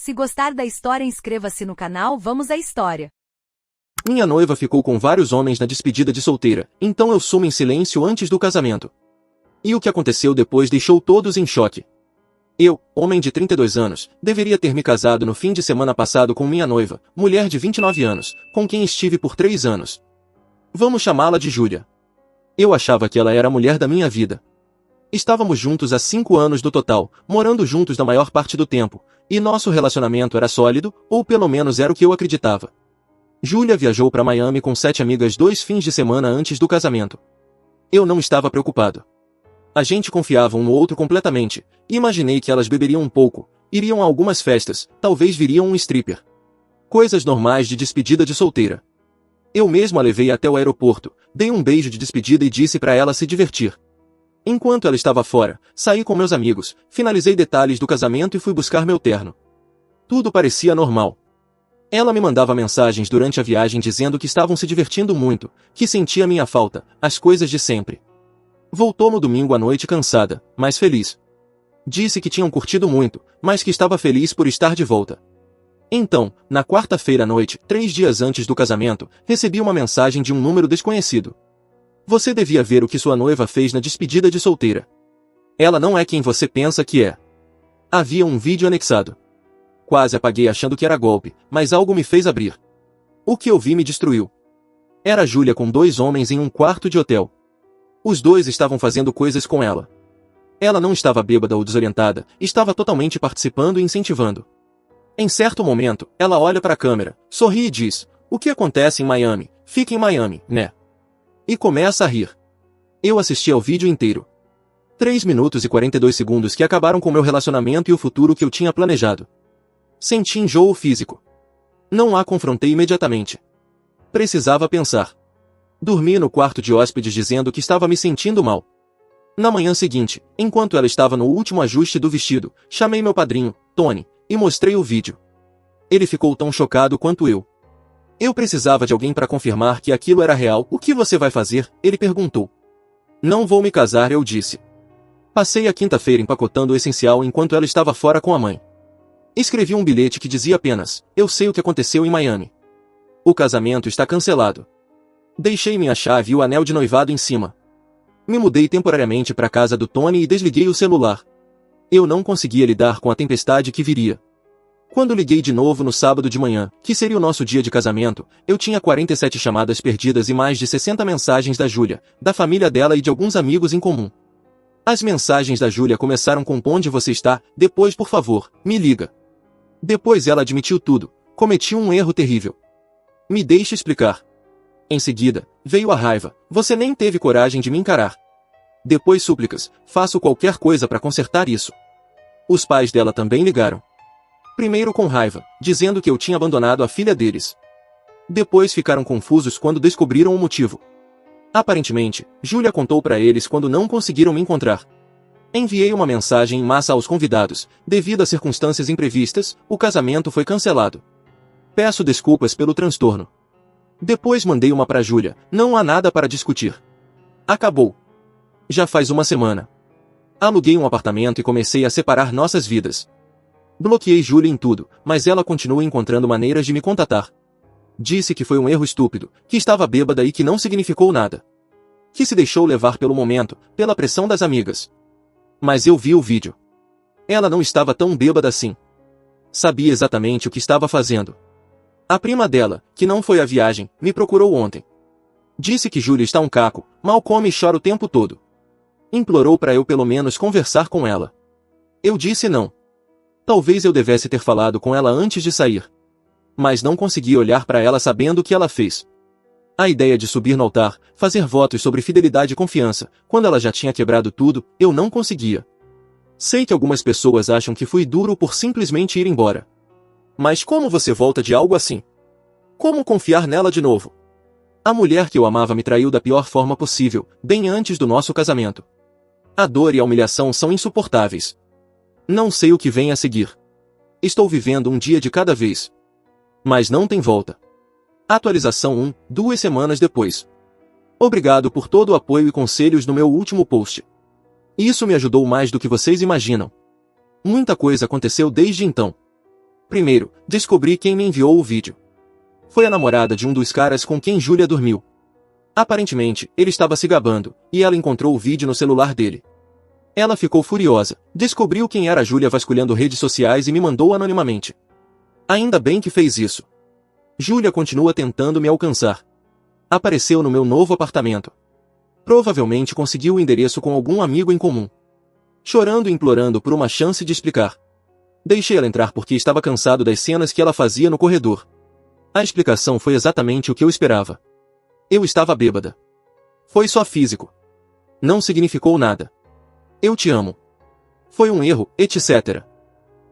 Se gostar da história, inscreva-se no canal. Vamos à história. Minha noiva ficou com vários homens na despedida de solteira, então eu sumo em silêncio antes do casamento. E o que aconteceu depois deixou todos em choque. Eu, homem de 32 anos, deveria ter me casado no fim de semana passado com minha noiva, mulher de 29 anos, com quem estive por 3 anos. Vamos chamá-la de Júlia. Eu achava que ela era a mulher da minha vida. Estávamos juntos há 5 anos do total, morando juntos na maior parte do tempo, e nosso relacionamento era sólido, ou pelo menos era o que eu acreditava. Júlia viajou para Miami com 7 amigas 2 fins de semana antes do casamento. Eu não estava preocupado. A gente confiava um no outro completamente, e imaginei que elas beberiam um pouco, iriam a algumas festas, talvez viriam um stripper. Coisas normais de despedida de solteira. Eu mesmo a levei até o aeroporto, dei um beijo de despedida e disse para ela se divertir. Enquanto ela estava fora, saí com meus amigos, finalizei detalhes do casamento e fui buscar meu terno. Tudo parecia normal. Ela me mandava mensagens durante a viagem dizendo que estavam se divertindo muito, que sentia minha falta, as coisas de sempre. Voltou no domingo à noite cansada, mas feliz. Disse que tinham curtido muito, mas que estava feliz por estar de volta. Então, na quarta-feira à noite, 3 dias antes do casamento, recebi uma mensagem de um número desconhecido. Você devia ver o que sua noiva fez na despedida de solteira. Ela não é quem você pensa que é. Havia um vídeo anexado. Quase apaguei achando que era golpe, mas algo me fez abrir. O que eu vi me destruiu. Era Júlia com 2 homens em um quarto de hotel. Os 2 estavam fazendo coisas com ela. Ela não estava bêbada ou desorientada, estava totalmente participando e incentivando. Em certo momento, ela olha para a câmera, sorri e diz: "O que acontece em Miami? Fica em Miami, né?" E começa a rir. Eu assisti ao vídeo inteiro. 3 minutos e 42 segundos que acabaram com meu relacionamento e o futuro que eu tinha planejado. Senti enjoo físico. Não a confrontei imediatamente. Precisava pensar. Dormi no quarto de hóspedes dizendo que estava me sentindo mal. Na manhã seguinte, enquanto ela estava no último ajuste do vestido, chamei meu padrinho, Tony, e mostrei o vídeo. Ele ficou tão chocado quanto eu. Eu precisava de alguém para confirmar que aquilo era real. "O que você vai fazer?" ele perguntou. "Não vou me casar", eu disse. Passei a quinta-feira empacotando o essencial enquanto ela estava fora com a mãe. Escrevi um bilhete que dizia apenas: "Eu sei o que aconteceu em Miami. O casamento está cancelado." Deixei minha chave e o anel de noivado em cima. Me mudei temporariamente para a casa do Tony e desliguei o celular. Eu não conseguia lidar com a tempestade que viria. Quando liguei de novo no sábado de manhã, que seria o nosso dia de casamento, eu tinha 47 chamadas perdidas e mais de 60 mensagens da Júlia, da família dela e de alguns amigos em comum. As mensagens da Júlia começaram com "Onde você está? Depois, por favor, me liga." Depois ela admitiu tudo: "Cometi um erro terrível. Me deixe explicar." Em seguida, veio a raiva: "Você nem teve coragem de me encarar." Depois súplicas: "Faço qualquer coisa para consertar isso." Os pais dela também ligaram. Primeiro com raiva, dizendo que eu tinha abandonado a filha deles. Depois ficaram confusos quando descobriram o motivo. Aparentemente, Júlia contou para eles quando não conseguiram me encontrar. Enviei uma mensagem em massa aos convidados: "Devido a circunstâncias imprevistas, o casamento foi cancelado. Peço desculpas pelo transtorno." Depois mandei uma para Júlia: "Não há nada para discutir. Acabou. Já faz uma semana. Aluguei um apartamento e comecei a separar nossas vidas." Bloqueei Júlia em tudo, mas ela continua encontrando maneiras de me contatar. Disse que foi um erro estúpido, que estava bêbada e que não significou nada. Que se deixou levar pelo momento, pela pressão das amigas. Mas eu vi o vídeo. Ela não estava tão bêbada assim. Sabia exatamente o que estava fazendo. A prima dela, que não foi à viagem, me procurou ontem. Disse que Júlia está um caco, mal come e chora o tempo todo. Implorou para eu pelo menos conversar com ela. Eu disse não. Talvez eu devesse ter falado com ela antes de sair. Mas não consegui olhar para ela sabendo o que ela fez. A ideia de subir no altar, fazer votos sobre fidelidade e confiança, quando ela já tinha quebrado tudo, eu não conseguia. Sei que algumas pessoas acham que fui duro por simplesmente ir embora. Mas como você volta de algo assim? Como confiar nela de novo? A mulher que eu amava me traiu da pior forma possível, bem antes do nosso casamento. A dor e a humilhação são insuportáveis. Não sei o que vem a seguir. Estou vivendo um dia de cada vez. Mas não tem volta. Atualização 1, 2 semanas depois. Obrigado por todo o apoio e conselhos no meu último post. Isso me ajudou mais do que vocês imaginam. Muita coisa aconteceu desde então. Primeiro, descobri quem me enviou o vídeo. Foi a namorada de um dos caras com quem Júlia dormiu. Aparentemente, ele estava se gabando, e ela encontrou o vídeo no celular dele. Ela ficou furiosa, descobriu quem era Júlia vasculhando redes sociais e me mandou anonimamente. Ainda bem que fez isso. Júlia continua tentando me alcançar. Apareceu no meu novo apartamento. Provavelmente conseguiu o endereço com algum amigo em comum. Chorando e implorando por uma chance de explicar. Deixei ela entrar porque estava cansado das cenas que ela fazia no corredor. A explicação foi exatamente o que eu esperava. Eu estava bêbada. Foi só físico. Não significou nada. Eu te amo. Foi um erro, etc.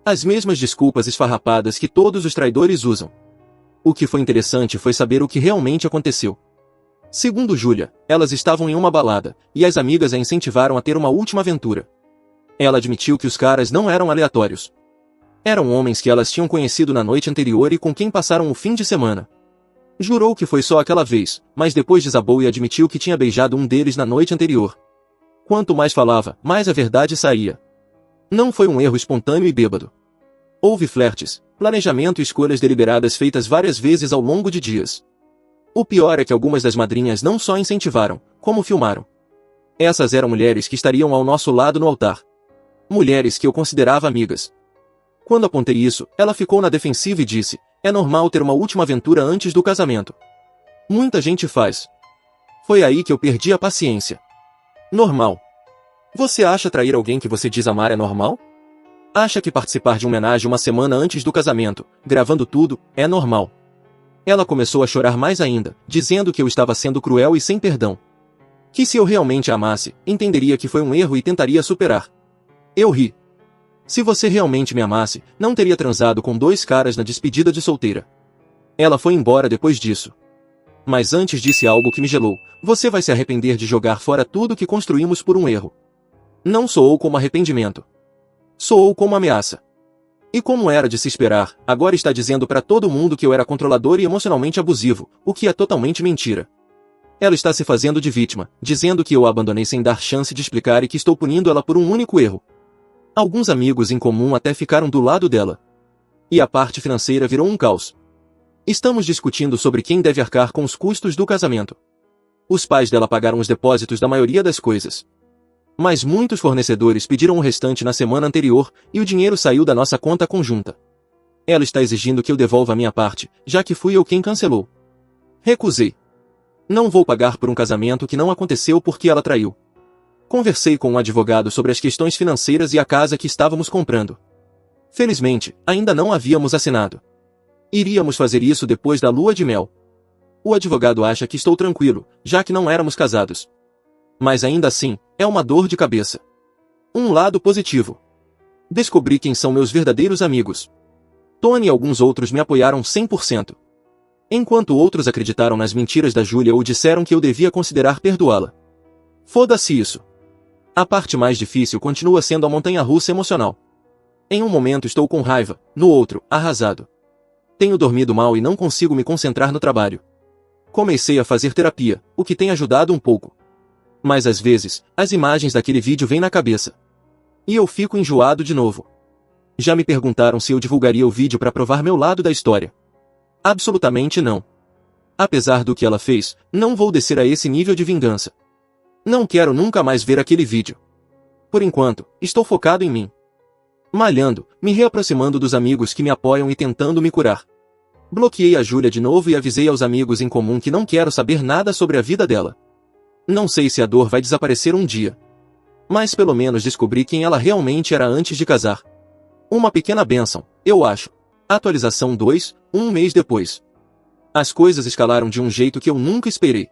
As mesmas desculpas esfarrapadas que todos os traidores usam. O que foi interessante foi saber o que realmente aconteceu. Segundo Júlia, elas estavam em uma balada, e as amigas a incentivaram a ter uma última aventura. Ela admitiu que os caras não eram aleatórios. Eram homens que elas tinham conhecido na noite anterior e com quem passaram o fim de semana. Jurou que foi só aquela vez, mas depois desabou e admitiu que tinha beijado um deles na noite anterior. Quanto mais falava, mais a verdade saía. Não foi um erro espontâneo e bêbado. Houve flertes, planejamento e escolhas deliberadas feitas várias vezes ao longo de dias. O pior é que algumas das madrinhas não só incentivaram, como filmaram. Essas eram mulheres que estariam ao nosso lado no altar. Mulheres que eu considerava amigas. Quando apontei isso, ela ficou na defensiva e disse, é normal ter uma última aventura antes do casamento. Muita gente faz. Foi aí que eu perdi a paciência. Normal. Você acha trair alguém que você diz amar é normal? Acha que participar de uma homenagem uma semana antes do casamento, gravando tudo, é normal? Ela começou a chorar mais ainda, dizendo que eu estava sendo cruel e sem perdão. Que se eu realmente a amasse, entenderia que foi um erro e tentaria superar. Eu ri. Se você realmente me amasse, não teria transado com dois caras na despedida de solteira. Ela foi embora depois disso. Mas antes disse algo que me gelou. Você vai se arrepender de jogar fora tudo que construímos por um erro. Não soou como arrependimento. Soou como ameaça. E como era de se esperar, agora está dizendo para todo mundo que eu era controlador e emocionalmente abusivo, o que é totalmente mentira. Ela está se fazendo de vítima, dizendo que eu a abandonei sem dar chance de explicar e que estou punindo ela por um único erro. Alguns amigos em comum até ficaram do lado dela. E a parte financeira virou um caos. Estamos discutindo sobre quem deve arcar com os custos do casamento. Os pais dela pagaram os depósitos da maioria das coisas. Mas muitos fornecedores pediram o restante na semana anterior, e o dinheiro saiu da nossa conta conjunta. Ela está exigindo que eu devolva a minha parte, já que fui eu quem cancelou. Recusei. Não vou pagar por um casamento que não aconteceu porque ela traiu. Conversei com um advogado sobre as questões financeiras e a casa que estávamos comprando. Felizmente, ainda não havíamos assinado. Iríamos fazer isso depois da lua de mel. O advogado acha que estou tranquilo, já que não éramos casados. Mas ainda assim, é uma dor de cabeça. Um lado positivo. Descobri quem são meus verdadeiros amigos. Tony e alguns outros me apoiaram 100%. Enquanto outros acreditaram nas mentiras da Júlia ou disseram que eu devia considerar perdoá-la. Foda-se isso. A parte mais difícil continua sendo a montanha-russa emocional. Em um momento estou com raiva, no outro, arrasado. Tenho dormido mal e não consigo me concentrar no trabalho. Comecei a fazer terapia, o que tem ajudado um pouco. Mas às vezes, as imagens daquele vídeo vêm na cabeça. E eu fico enjoado de novo. Já me perguntaram se eu divulgaria o vídeo para provar meu lado da história. Absolutamente não. Apesar do que ela fez, não vou descer a esse nível de vingança. Não quero nunca mais ver aquele vídeo. Por enquanto, estou focado em mim. Malhando, me reaproximando dos amigos que me apoiam e tentando me curar. Bloqueei a Júlia de novo e avisei aos amigos em comum que não quero saber nada sobre a vida dela. Não sei se a dor vai desaparecer um dia. Mas pelo menos descobri quem ela realmente era antes de casar. Uma pequena bênção, eu acho. Atualização 2, um mês depois. As coisas escalaram de um jeito que eu nunca esperei.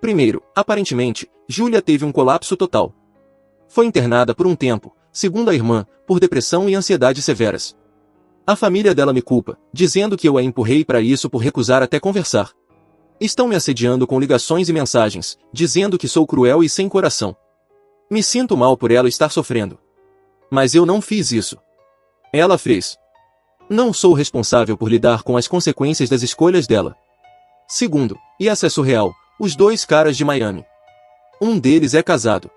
Primeiro, aparentemente, Júlia teve um colapso total. Foi internada por um tempo, segundo a irmã, por depressão e ansiedade severas. A família dela me culpa, dizendo que eu a empurrei para isso por recusar até conversar. Estão me assediando com ligações e mensagens, dizendo que sou cruel e sem coração. Me sinto mal por ela estar sofrendo. Mas eu não fiz isso. Ela fez. Não sou responsável por lidar com as consequências das escolhas dela. Segundo, e essa é surreal, os dois caras de Miami. Um deles é casado.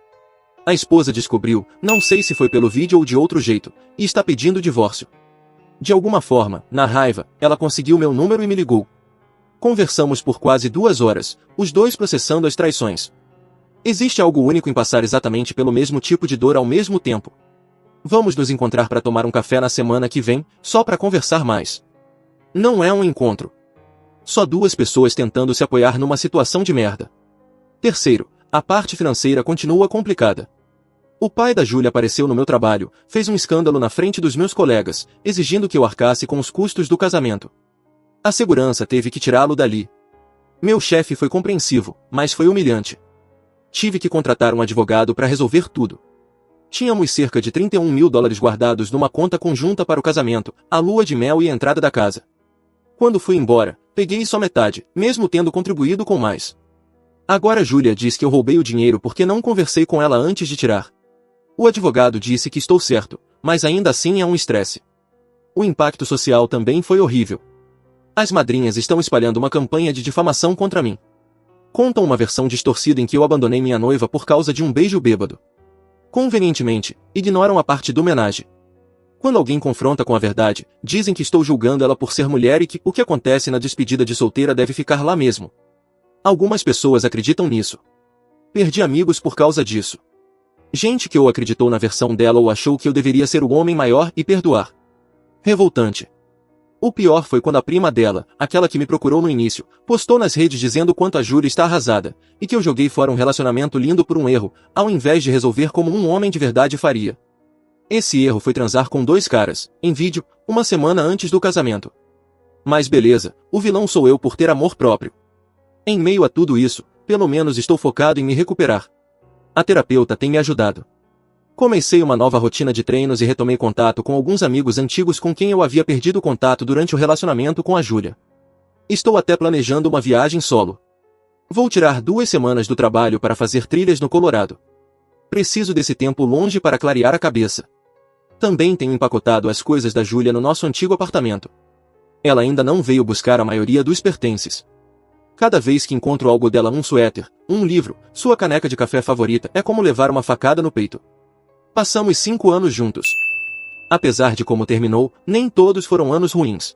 A esposa descobriu, não sei se foi pelo vídeo ou de outro jeito, e está pedindo divórcio. De alguma forma, na raiva, ela conseguiu meu número e me ligou. Conversamos por quase 2 horas, os dois processando as traições. Existe algo único em passar exatamente pelo mesmo tipo de dor ao mesmo tempo. Vamos nos encontrar para tomar um café na semana que vem, só para conversar mais. Não é um encontro. Só duas pessoas tentando se apoiar numa situação de merda. Terceiro, a parte financeira continua complicada. O pai da Júlia apareceu no meu trabalho, fez um escândalo na frente dos meus colegas, exigindo que eu arcasse com os custos do casamento. A segurança teve que tirá-lo dali. Meu chefe foi compreensivo, mas foi humilhante. Tive que contratar um advogado para resolver tudo. Tínhamos cerca de $31.000 guardados numa conta conjunta para o casamento, a lua de mel e a entrada da casa. Quando fui embora, peguei só metade, mesmo tendo contribuído com mais. Agora Júlia diz que eu roubei o dinheiro porque não conversei com ela antes de tirar. O advogado disse que estou certo, mas ainda assim é um estresse. O impacto social também foi horrível. As madrinhas estão espalhando uma campanha de difamação contra mim. Contam uma versão distorcida em que eu abandonei minha noiva por causa de um beijo bêbado. Convenientemente, ignoram a parte da homenagem. Quando alguém confronta com a verdade, dizem que estou julgando ela por ser mulher e que o que acontece na despedida de solteira deve ficar lá mesmo. Algumas pessoas acreditam nisso. Perdi amigos por causa disso. Gente que ou acreditou na versão dela ou achou que eu deveria ser o homem maior e perdoar. Revoltante. O pior foi quando a prima dela, aquela que me procurou no início, postou nas redes dizendo quanto a Júlia está arrasada, e que eu joguei fora um relacionamento lindo por um erro, ao invés de resolver como um homem de verdade faria. Esse erro foi transar com 2 caras, em vídeo, uma semana antes do casamento. Mas beleza, o vilão sou eu por ter amor próprio. Em meio a tudo isso, pelo menos estou focado em me recuperar. A terapeuta tem me ajudado. Comecei uma nova rotina de treinos e retomei contato com alguns amigos antigos com quem eu havia perdido contato durante o relacionamento com a Júlia. Estou até planejando uma viagem solo. Vou tirar 2 semanas do trabalho para fazer trilhas no Colorado. Preciso desse tempo longe para clarear a cabeça. Também tenho empacotado as coisas da Júlia no nosso antigo apartamento. Ela ainda não veio buscar a maioria dos pertences. Cada vez que encontro algo dela, um suéter, um livro, sua caneca de café favorita, é como levar uma facada no peito. Passamos 5 anos juntos. Apesar de como terminou, nem todos foram anos ruins.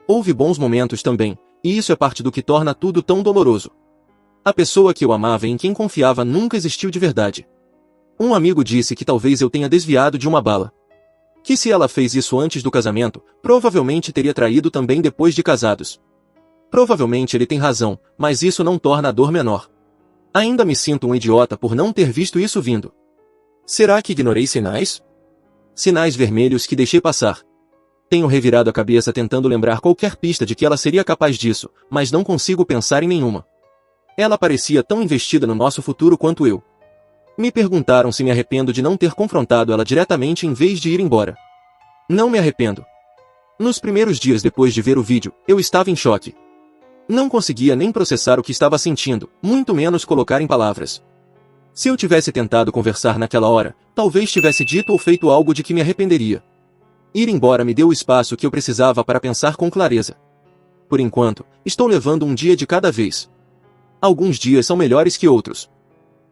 Houve bons momentos também, e isso é parte do que torna tudo tão doloroso. A pessoa que eu amava e em quem confiava nunca existiu de verdade. Um amigo disse que talvez eu tenha desviado de uma bala. Que se ela fez isso antes do casamento, provavelmente teria traído também depois de casados. Provavelmente ele tem razão, mas isso não torna a dor menor. Ainda me sinto um idiota por não ter visto isso vindo. Será que ignorei sinais? Sinais vermelhos que deixei passar. Tenho revirado a cabeça tentando lembrar qualquer pista de que ela seria capaz disso, mas não consigo pensar em nenhuma. Ela parecia tão investida no nosso futuro quanto eu. Me perguntaram se me arrependo de não ter confrontado ela diretamente em vez de ir embora. Não me arrependo. Nos primeiros dias depois de ver o vídeo, eu estava em choque. Não conseguia nem processar o que estava sentindo, muito menos colocar em palavras. Se eu tivesse tentado conversar naquela hora, talvez tivesse dito ou feito algo de que me arrependeria. Ir embora me deu o espaço que eu precisava para pensar com clareza. Por enquanto, estou levando um dia de cada vez. Alguns dias são melhores que outros.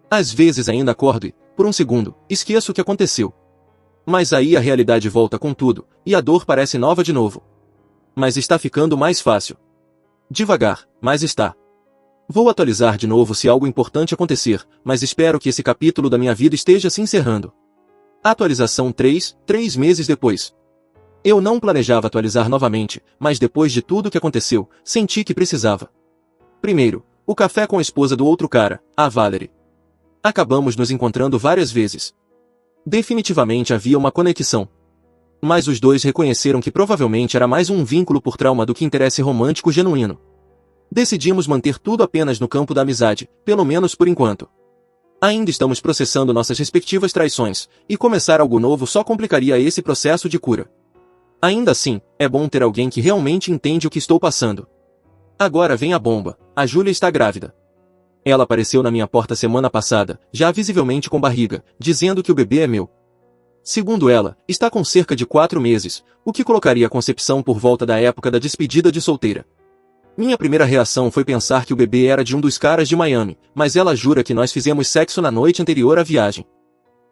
Às vezes ainda acordo e, por um segundo, esqueço o que aconteceu. Mas aí a realidade volta com tudo, e a dor parece nova de novo. Mas está ficando mais fácil. Devagar, mas está. Vou atualizar de novo se algo importante acontecer, mas espero que esse capítulo da minha vida esteja se encerrando. Atualização 3 meses depois. Eu não planejava atualizar novamente, mas depois de tudo que aconteceu, senti que precisava. Primeiro, o café com a esposa do outro cara, a Valerie. Acabamos nos encontrando várias vezes. Definitivamente havia uma conexão. Mas os dois reconheceram que provavelmente era mais um vínculo por trauma do que interesse romântico genuíno. Decidimos manter tudo apenas no campo da amizade, pelo menos por enquanto. Ainda estamos processando nossas respectivas traições, e começar algo novo só complicaria esse processo de cura. Ainda assim, é bom ter alguém que realmente entende o que estou passando. Agora vem a bomba, a Júlia está grávida. Ela apareceu na minha porta semana passada, já visivelmente com barriga, dizendo que o bebê é meu. Segundo ela, está com cerca de 4 meses, o que colocaria a concepção por volta da época da despedida de solteira. Minha primeira reação foi pensar que o bebê era de um dos caras de Miami, mas ela jura que nós fizemos sexo na noite anterior à viagem.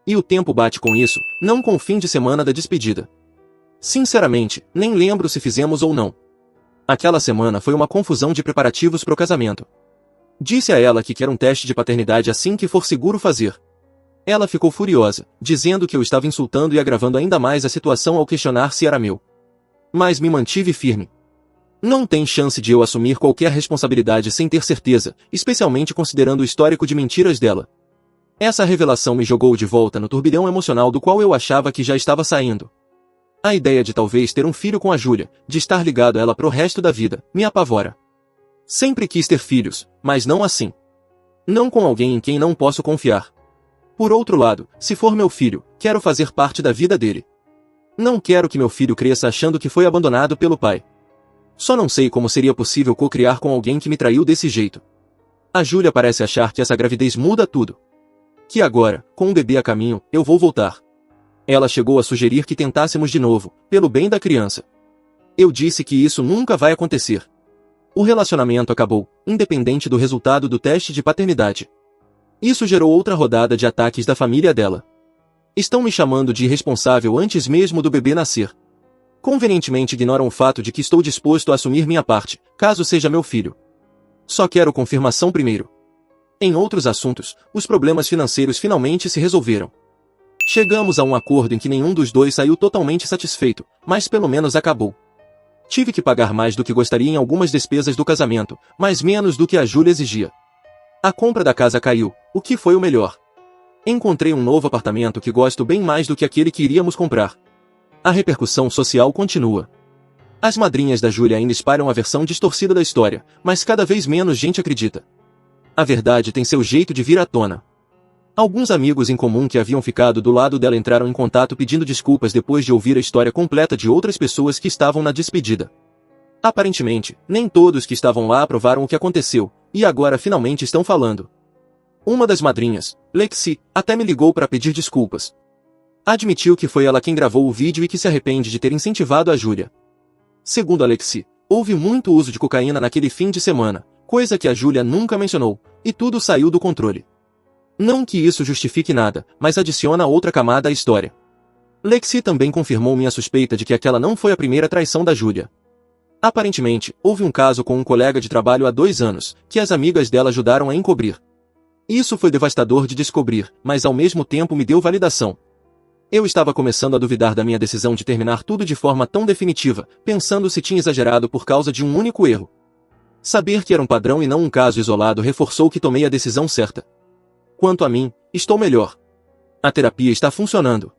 E o tempo bate com isso, não com o fim de semana da despedida. Sinceramente, nem lembro se fizemos ou não. Aquela semana foi uma confusão de preparativos pro casamento. Disse a ela que quer um teste de paternidade assim que for seguro fazer. Ela ficou furiosa, dizendo que eu estava insultando e agravando ainda mais a situação ao questionar se era meu. Mas me mantive firme. Não tem chance de eu assumir qualquer responsabilidade sem ter certeza, especialmente considerando o histórico de mentiras dela. Essa revelação me jogou de volta no turbilhão emocional do qual eu achava que já estava saindo. A ideia de talvez ter um filho com a Júlia, de estar ligado a ela pro resto da vida, me apavora. Sempre quis ter filhos, mas não assim. Não com alguém em quem não posso confiar. Por outro lado, se for meu filho, quero fazer parte da vida dele. Não quero que meu filho cresça achando que foi abandonado pelo pai. Só não sei como seria possível co-criar com alguém que me traiu desse jeito. A Júlia parece achar que essa gravidez muda tudo. Que agora, com um bebê a caminho, eu vou voltar. Ela chegou a sugerir que tentássemos de novo, pelo bem da criança. Eu disse que isso nunca vai acontecer. O relacionamento acabou, independente do resultado do teste de paternidade. Isso gerou outra rodada de ataques da família dela. Estão me chamando de irresponsável antes mesmo do bebê nascer. Convenientemente ignoram o fato de que estou disposto a assumir minha parte, caso seja meu filho. Só quero confirmação primeiro. Em outros assuntos, os problemas financeiros finalmente se resolveram. Chegamos a um acordo em que nenhum dos dois saiu totalmente satisfeito, mas pelo menos acabou. Tive que pagar mais do que gostaria em algumas despesas do casamento, mas menos do que a Júlia exigia. A compra da casa caiu, o que foi o melhor. Encontrei um novo apartamento que gosto bem mais do que aquele que iríamos comprar. A repercussão social continua. As madrinhas da Júlia ainda espalham a versão distorcida da história, mas cada vez menos gente acredita. A verdade tem seu jeito de vir à tona. Alguns amigos em comum que haviam ficado do lado dela entraram em contato pedindo desculpas depois de ouvir a história completa de outras pessoas que estavam na despedida. Aparentemente, nem todos que estavam lá aprovaram o que aconteceu, e agora finalmente estão falando. Uma das madrinhas, Lexi, até me ligou para pedir desculpas. Admitiu que foi ela quem gravou o vídeo e que se arrepende de ter incentivado a Júlia. Segundo Alexi, houve muito uso de cocaína naquele fim de semana, coisa que a Júlia nunca mencionou, e tudo saiu do controle. Não que isso justifique nada, mas adiciona outra camada à história. Lexi também confirmou minha suspeita de que aquela não foi a primeira traição da Júlia. Aparentemente, houve um caso com um colega de trabalho há 2 anos, que as amigas dela ajudaram a encobrir. Isso foi devastador de descobrir, mas ao mesmo tempo me deu validação. Eu estava começando a duvidar da minha decisão de terminar tudo de forma tão definitiva, pensando se tinha exagerado por causa de um único erro. Saber que era um padrão e não um caso isolado reforçou que tomei a decisão certa. Quanto a mim, estou melhor. A terapia está funcionando.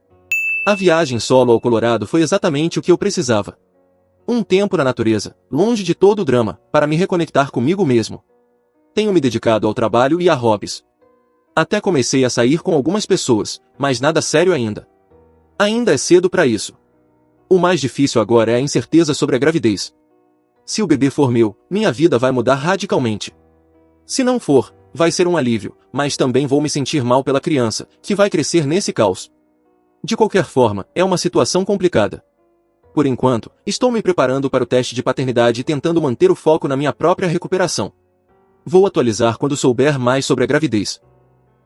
A viagem solo ao Colorado foi exatamente o que eu precisava. Um tempo na natureza, longe de todo o drama, para me reconectar comigo mesmo. Tenho me dedicado ao trabalho e a hobbies. Até comecei a sair com algumas pessoas, mas nada sério ainda. Ainda é cedo para isso. O mais difícil agora é a incerteza sobre a gravidez. Se o bebê for meu, minha vida vai mudar radicalmente. Se não for, vai ser um alívio, mas também vou me sentir mal pela criança, que vai crescer nesse caos. De qualquer forma, é uma situação complicada. Por enquanto, estou me preparando para o teste de paternidade e tentando manter o foco na minha própria recuperação. Vou atualizar quando souber mais sobre a gravidez.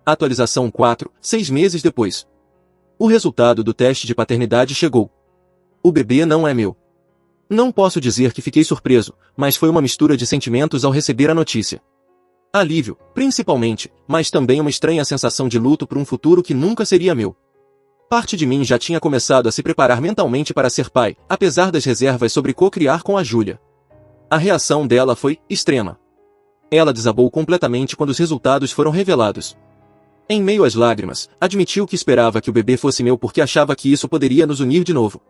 Atualização 4, 6 meses depois. O resultado do teste de paternidade chegou. O bebê não é meu. Não posso dizer que fiquei surpreso, mas foi uma mistura de sentimentos ao receber a notícia. Alívio, principalmente, mas também uma estranha sensação de luto por um futuro que nunca seria meu. Parte de mim já tinha começado a se preparar mentalmente para ser pai, apesar das reservas sobre co-criar com a Júlia. A reação dela foi extrema. Ela desabou completamente quando os resultados foram revelados. Em meio às lágrimas, admitiu que esperava que o bebê fosse meu porque achava que isso poderia nos unir de novo.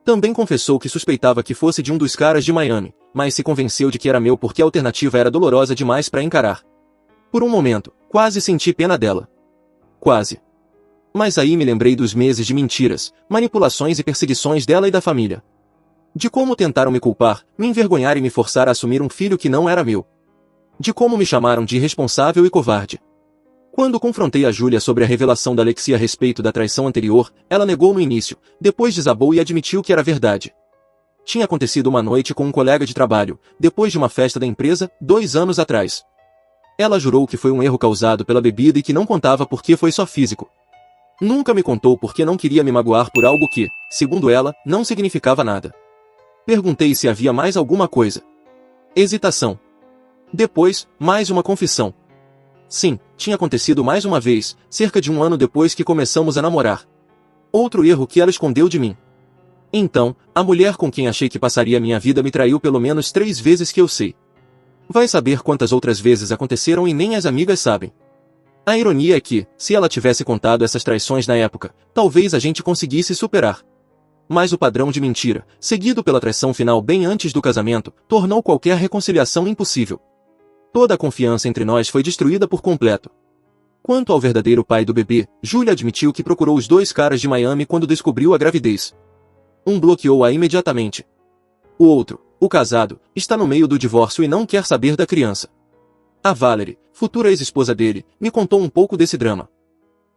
Também confessou que suspeitava que fosse de um dos caras de Miami, mas se convenceu de que era meu porque a alternativa era dolorosa demais para encarar. Por um momento, quase senti pena dela. Quase. Mas aí me lembrei dos meses de mentiras, manipulações e perseguições dela e da família. De como tentaram me culpar, me envergonhar e me forçar a assumir um filho que não era meu. De como me chamaram de irresponsável e covarde. Quando confrontei a Júlia sobre a revelação da Alexia a respeito da traição anterior, ela negou no início, depois desabou e admitiu que era verdade. Tinha acontecido uma noite com um colega de trabalho, depois de uma festa da empresa, 2 anos atrás. Ela jurou que foi um erro causado pela bebida e que não contava porque foi só físico. Nunca me contou porque não queria me magoar por algo que, segundo ela, não significava nada. Perguntei se havia mais alguma coisa. Hesitação. Depois, mais uma confissão. Sim, tinha acontecido mais uma vez, cerca de um ano depois que começamos a namorar. Outro erro que ela escondeu de mim. Então, a mulher com quem achei que passaria minha vida me traiu pelo menos 3 vezes que eu sei. Vai saber quantas outras vezes aconteceram e nem as amigas sabem. A ironia é que, se ela tivesse contado essas traições na época, talvez a gente conseguisse superar. Mas o padrão de mentira, seguido pela traição final bem antes do casamento, tornou qualquer reconciliação impossível. Toda a confiança entre nós foi destruída por completo. Quanto ao verdadeiro pai do bebê, Julia admitiu que procurou os 2 caras de Miami quando descobriu a gravidez. Um bloqueou-a imediatamente. O outro, o casado, está no meio do divórcio e não quer saber da criança. A Valerie, futura ex-esposa dele, me contou um pouco desse drama.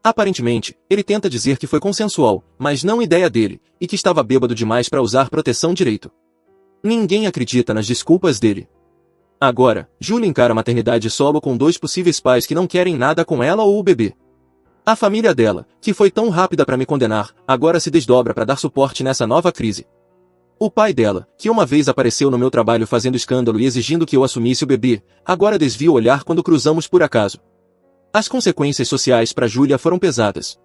Aparentemente, ele tenta dizer que foi consensual, mas não ideia dele, e que estava bêbado demais para usar proteção direito. Ninguém acredita nas desculpas dele. Agora, Julia encara a maternidade solo com 2 possíveis pais que não querem nada com ela ou o bebê. A família dela, que foi tão rápida para me condenar, agora se desdobra para dar suporte nessa nova crise. O pai dela, que uma vez apareceu no meu trabalho fazendo escândalo e exigindo que eu assumisse o bebê, agora desvia o olhar quando cruzamos por acaso. As consequências sociais para Julia foram pesadas.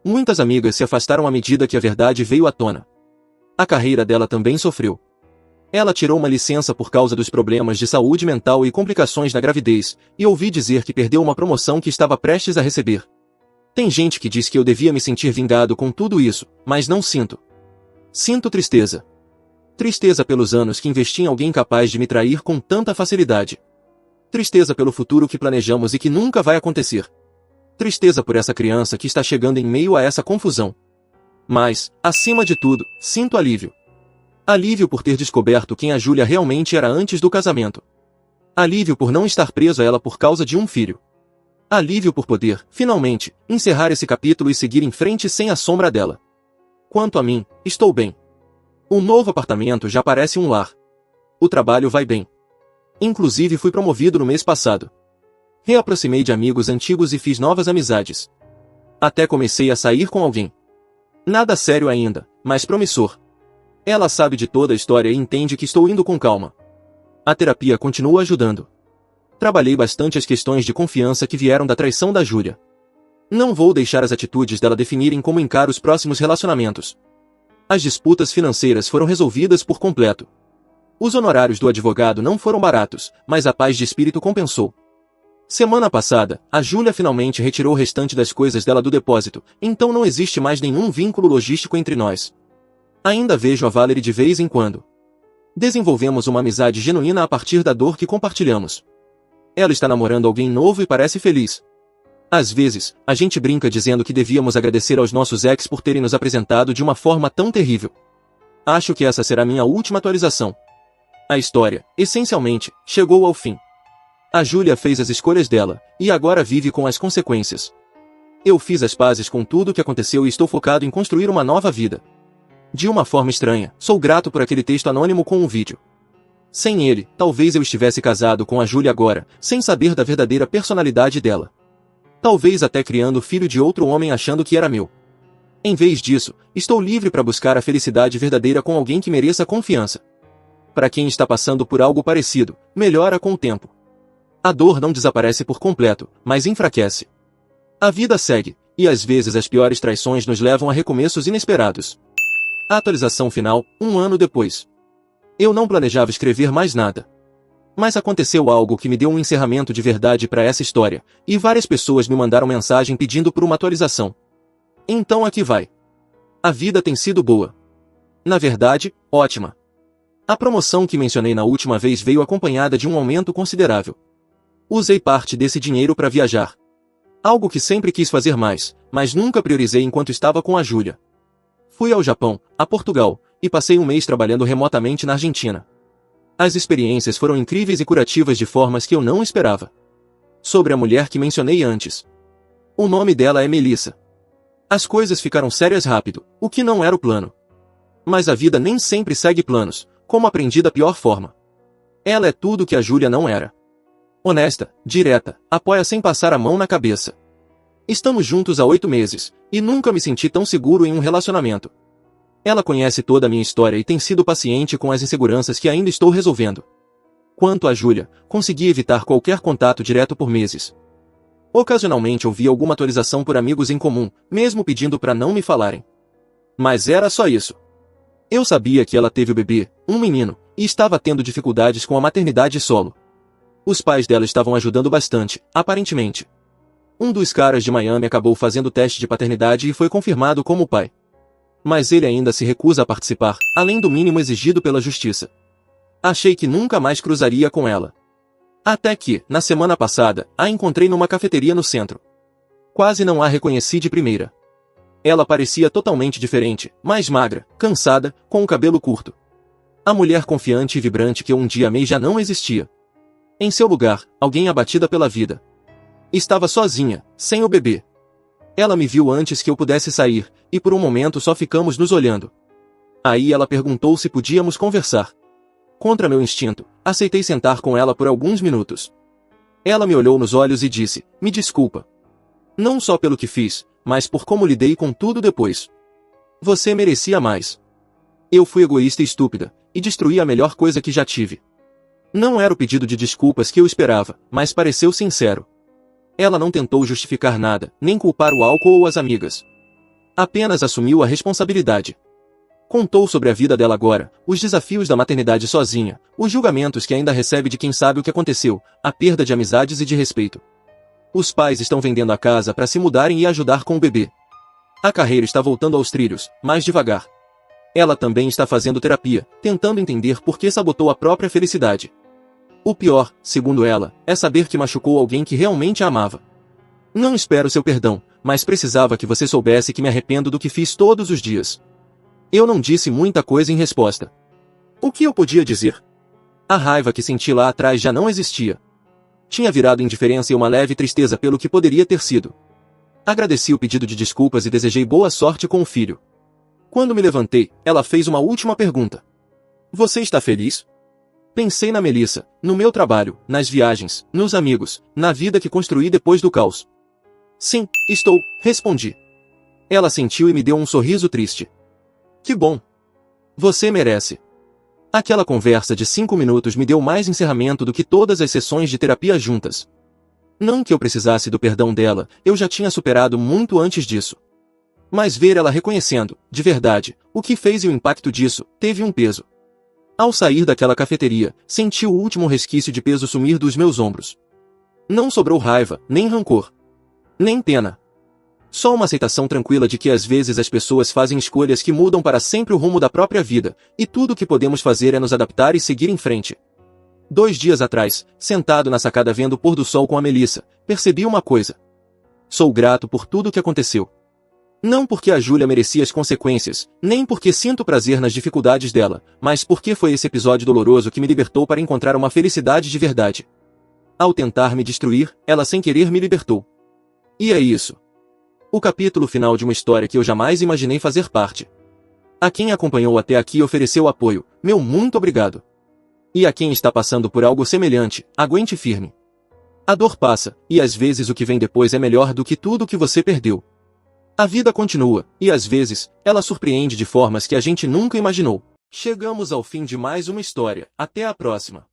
Muitas amigas se afastaram à medida que a verdade veio à tona. A carreira dela também sofreu. Ela tirou uma licença por causa dos problemas de saúde mental e complicações na gravidez, e ouvi dizer que perdeu uma promoção que estava prestes a receber. Tem gente que diz que eu devia me sentir vingado com tudo isso, mas não sinto. Sinto tristeza. Tristeza pelos anos que investi em alguém capaz de me trair com tanta facilidade. Tristeza pelo futuro que planejamos e que nunca vai acontecer. Tristeza por essa criança que está chegando em meio a essa confusão. Mas, acima de tudo, sinto alívio. Alívio por ter descoberto quem a Julia realmente era antes do casamento. Alívio por não estar preso a ela por causa de um filho. Alívio por poder, finalmente, encerrar esse capítulo e seguir em frente sem a sombra dela. Quanto a mim, estou bem. O novo apartamento já parece um lar. O trabalho vai bem. Inclusive fui promovido no mês passado. Reaproximei de amigos antigos e fiz novas amizades. Até comecei a sair com alguém. Nada sério ainda, mas promissor. Ela sabe de toda a história e entende que estou indo com calma. A terapia continua ajudando. Trabalhei bastante as questões de confiança que vieram da traição da Julia. Não vou deixar as atitudes dela definirem como encaro os próximos relacionamentos. As disputas financeiras foram resolvidas por completo. Os honorários do advogado não foram baratos, mas a paz de espírito compensou. Semana passada, a Julia finalmente retirou o restante das coisas dela do depósito, então não existe mais nenhum vínculo logístico entre nós. Ainda vejo a Valerie de vez em quando. Desenvolvemos uma amizade genuína a partir da dor que compartilhamos. Ela está namorando alguém novo e parece feliz. Às vezes, a gente brinca dizendo que devíamos agradecer aos nossos ex por terem nos apresentado de uma forma tão terrível. Acho que essa será minha última atualização. A história, essencialmente, chegou ao fim. A Julia fez as escolhas dela, e agora vive com as consequências. Eu fiz as pazes com tudo o que aconteceu e estou focado em construir uma nova vida. De uma forma estranha, sou grato por aquele texto anônimo com um vídeo. Sem ele, talvez eu estivesse casado com a Julia agora, sem saber da verdadeira personalidade dela. Talvez até criando filho de outro homem achando que era meu. Em vez disso, estou livre para buscar a felicidade verdadeira com alguém que mereça confiança. Para quem está passando por algo parecido, melhora com o tempo. A dor não desaparece por completo, mas enfraquece. A vida segue, e às vezes as piores traições nos levam a recomeços inesperados. A atualização final, 1 ano depois. Eu não planejava escrever mais nada. Mas aconteceu algo que me deu um encerramento de verdade para essa história, e várias pessoas me mandaram mensagem pedindo por uma atualização. Então aqui vai. A vida tem sido boa. Na verdade, ótima. A promoção que mencionei na última vez veio acompanhada de um aumento considerável. Usei parte desse dinheiro para viajar. Algo que sempre quis fazer mais, mas nunca priorizei enquanto estava com a Julia. Fui ao Japão, a Portugal, e passei um mês trabalhando remotamente na Argentina. As experiências foram incríveis e curativas de formas que eu não esperava. Sobre a mulher que mencionei antes. O nome dela é Melissa. As coisas ficaram sérias rápido, o que não era o plano. Mas a vida nem sempre segue planos, como aprendi da pior forma. Ela é tudo que a Julia não era. Honesta, direta, apoia sem passar a mão na cabeça. Estamos juntos há 8 meses, e nunca me senti tão seguro em um relacionamento. Ela conhece toda a minha história e tem sido paciente com as inseguranças que ainda estou resolvendo. Quanto a Júlia, consegui evitar qualquer contato direto por meses. Ocasionalmente ouvia alguma atualização por amigos em comum, mesmo pedindo para não me falarem. Mas era só isso. Eu sabia que ela teve o bebê, um menino, e estava tendo dificuldades com a maternidade solo. Os pais dela estavam ajudando bastante, aparentemente. Um dos caras de Miami acabou fazendo o teste de paternidade e foi confirmado como pai. Mas ele ainda se recusa a participar, além do mínimo exigido pela justiça. Achei que nunca mais cruzaria com ela. Até que, na semana passada, a encontrei numa cafeteria no centro. Quase não a reconheci de primeira. Ela parecia totalmente diferente, mais magra, cansada, com o cabelo curto. A mulher confiante e vibrante que eu um dia amei já não existia. Em seu lugar, alguém abatida pela vida. Estava sozinha, sem o bebê. Ela me viu antes que eu pudesse sair, e por um momento só ficamos nos olhando. Aí ela perguntou se podíamos conversar. Contra meu instinto, aceitei sentar com ela por alguns minutos. Ela me olhou nos olhos e disse, me desculpa. Não só pelo que fiz, mas por como lidei com tudo depois. Você merecia mais. Eu fui egoísta e estúpida, e destruí a melhor coisa que já tive. Não era o pedido de desculpas que eu esperava, mas pareceu sincero. Ela não tentou justificar nada, nem culpar o álcool ou as amigas. Apenas assumiu a responsabilidade. Contou sobre a vida dela agora, os desafios da maternidade sozinha, os julgamentos que ainda recebe de quem sabe o que aconteceu, a perda de amizades e de respeito. Os pais estão vendendo a casa para se mudarem e ajudar com o bebê. A carreira está voltando aos trilhos, mais devagar. Ela também está fazendo terapia, tentando entender por que sabotou a própria felicidade. O pior, segundo ela, é saber que machucou alguém que realmente a amava. Não espero seu perdão, mas precisava que você soubesse que me arrependo do que fiz todos os dias. Eu não disse muita coisa em resposta. O que eu podia dizer? A raiva que senti lá atrás já não existia. Tinha virado indiferença e uma leve tristeza pelo que poderia ter sido. Agradeci o pedido de desculpas e desejei boa sorte com o filho. Quando me levantei, ela fez uma última pergunta. Você está feliz? Pensei na Melissa, no meu trabalho, nas viagens, nos amigos, na vida que construí depois do caos. Sim, estou, respondi. Ela sentiu e me deu um sorriso triste. Que bom. Você merece. Aquela conversa de 5 minutos me deu mais encerramento do que todas as sessões de terapia juntas. Não que eu precisasse do perdão dela, eu já tinha superado muito antes disso. Mas ver ela reconhecendo, de verdade, o que fez e o impacto disso, teve um peso. Ao sair daquela cafeteria, senti o último resquício de peso sumir dos meus ombros. Não sobrou raiva, nem rancor. Nem pena. Só uma aceitação tranquila de que às vezes as pessoas fazem escolhas que mudam para sempre o rumo da própria vida, e tudo o que podemos fazer é nos adaptar e seguir em frente. 2 dias atrás, sentado na sacada vendo o pôr do sol com a Melissa, percebi uma coisa. Sou grato por tudo o que aconteceu. Não porque a Júlia merecia as consequências, nem porque sinto prazer nas dificuldades dela, mas porque foi esse episódio doloroso que me libertou para encontrar uma felicidade de verdade. Ao tentar me destruir, ela sem querer me libertou. E é isso. O capítulo final de uma história que eu jamais imaginei fazer parte. A quem acompanhou até aqui e ofereceu apoio, meu muito obrigado. E a quem está passando por algo semelhante, aguente firme. A dor passa, e às vezes o que vem depois é melhor do que tudo o que você perdeu. A vida continua, e às vezes, ela surpreende de formas que a gente nunca imaginou. Chegamos ao fim de mais uma história. Até a próxima.